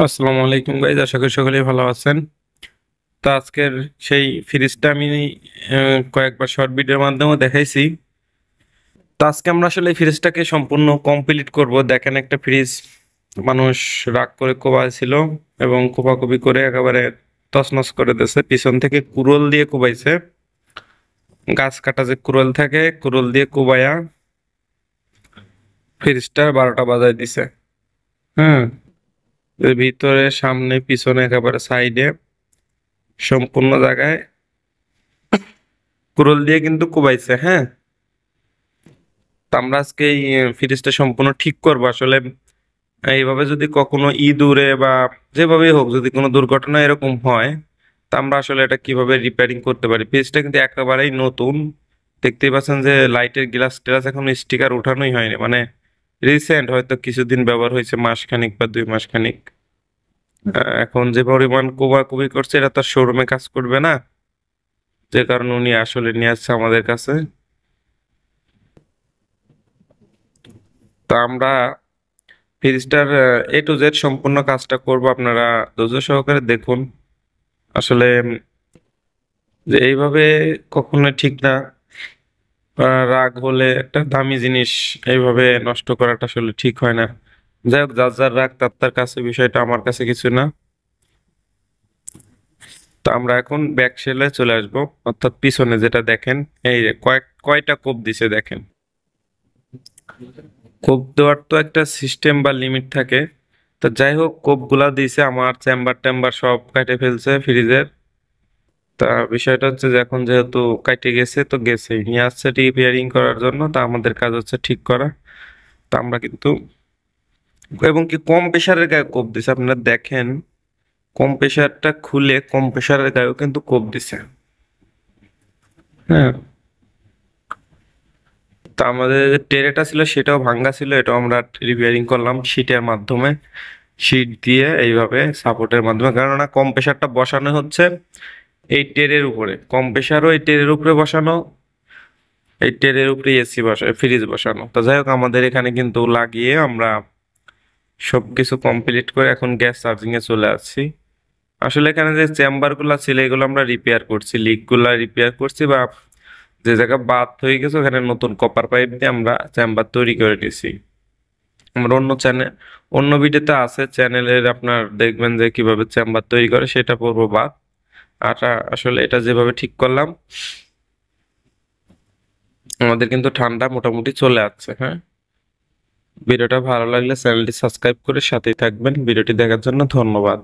আসসালামু আলাইকুম গাইজ, আশা করি সকলেই ভালো আছেন। তো আজকের সেই ফ্রিজটা আমি কয়েকবার শর্ট ভিডিওর মাধ্যমে দেখাইছি। তো আজকে আমরা আসলে এই ফ্রিজটাকে সম্পূর্ণ কমপ্লিট করব। দেখেন, একটা ফ্রিজ মানুষ রাগ করে কোবাইছিল এবং কোপাকুপি করে একেবারে তছনছ করে দিয়েছে। পিছন থেকে কুড়োল দিয়ে কোবাইছে, গাছ কাটা যে কুড়োল থাকে, কুড়োল দিয়ে কোবায়া ফ্রিজটার 12টা বাজায় দিছে। হ্যাঁ, এর ভিতরে সামনে পিছনে একেবারে সাইডে সম্পূর্ণ জায়গায় কুড়োল দিয়ে কিন্তু কোবাইছে। হ্যাঁ, তো আমরা আজকে এই ফ্রিজটা সম্পূর্ণ ঠিক করবো। আসলে এইভাবে যদি কখনো ইঁদুরে বা যেভাবেই হোক, যদি কোনো দুর্ঘটনা এরকম হয়, তা আমরা আসলে এটা কিভাবে রিপেয়ারিং করতে পারি। ফ্রিজটা কিন্তু একেবারেই নতুন, দেখতেই পাচ্ছেন যে লাইটের গ্লাস টেলাস এখন স্টিকার উঠানোই হয়নি, মানে রিসেন্ট হয়তো কিছুদিন ব্যবহার হয়েছে, মাসখানিক বা 2 মাস খানিক। এখন যে পরিমাণ কোবাকুবি করছে, এটা তো শোরুমে কাজ করবে না, যে কারণে উনি আসলে নিয়ে আসছে আমাদের কাছে। তো আমরা ফ্রিজটার A to Z সম্পূর্ণ কাজটা করব, আপনারা ধৈর্য সহকারে দেখুন। আসলে যে এইভাবে কখনো ঠিক না। রাগ হলে একটা দামি জিনিস এইভাবে নষ্ট করাটা আসলে ঠিক হয় না। যাই হোক, যার যার রাগ তার তার কাছে, বিষয়টা আমার কাছে কিছু না। তো আমরা এখন ব্যাক সেলে চলে আসবো, অর্থাৎ পিছনে যেটা দেখেন, এই যে কয়টা কোপ দিছে দেখেন। কোপ দেওয়ার তো একটা সিস্টেম বা লিমিট থাকে। তো যাই হোক, কোপ গুলা দিছে, আমার চেম্বার টেম্বার সব কাটে ফেলছে ফ্রিজের। তা বিষয়টা হচ্ছে যে এখন যেহেতু কাটে গেছে, তো গেছে নিয়ে আসছে রিপেয়ারিং করার জন্য। তা আমাদের কাজ হচ্ছে ঠিক করা। তা আমরা কিন্তু, এবং কি কম প্রেসারের গায়ে কোপ দিছে, আপনারা দেখেন, কম প্রেসারটা খুলে কম প্রেসারের গায়েও কিন্তু কোপ দিছে। হ্যাঁ, তা আমাদের যে টেরেটা ছিল সেটাও ভাঙ্গা ছিল, এটাও আমরা রিপেয়ারিং করলাম শীটের মাধ্যমে। শীট দিয়ে এইভাবে সাপোর্টের মাধ্যমে, কেননা কম প্রেসারটা বসানো হচ্ছে এই টেরের উপরে, কম প্রেসারও এই টেরের উপরে বসানো, এই টেরের উপরে এসি বসানো, ফ্রিজ বসানো। তো যাই হোক, আমাদের এখানে কিন্তু লাগিয়ে আমরা সবকিছু কমপ্লিট করে এখন গ্যাস চার্জিং এ চলে আসছি। আসলে এখানে যে চেম্বার গুলা ছিল এগুলো আমরা রিপেয়ার করছি, লিক গুলা রিপেয়ার করছি, বা যে জায়গা বাদ হয়ে গেছে ওখানে নতুন কপার পাইপ দিয়ে আমরা চেম্বার তৈরি করে নিছি। আমরা অন্য চ্যানেল, অন্য ভিডিওতে আছে চ্যানেলের, আপনার দেখবেন যে কিভাবে চেম্বার তৈরি করে, সেটা পড়বো বাদ। আর আসলে এটা যেভাবে ঠিক করলাম, আমাদের কিন্তু ঠান্ডা মোটামুটি চলে আসছে। হ্যাঁ, ভিডিওটা ভালো লাগলে চ্যানেলটি সাবস্ক্রাইব করে সাথেই থাকবেন। ভিডিওটি দেখার জন্য ধন্যবাদ।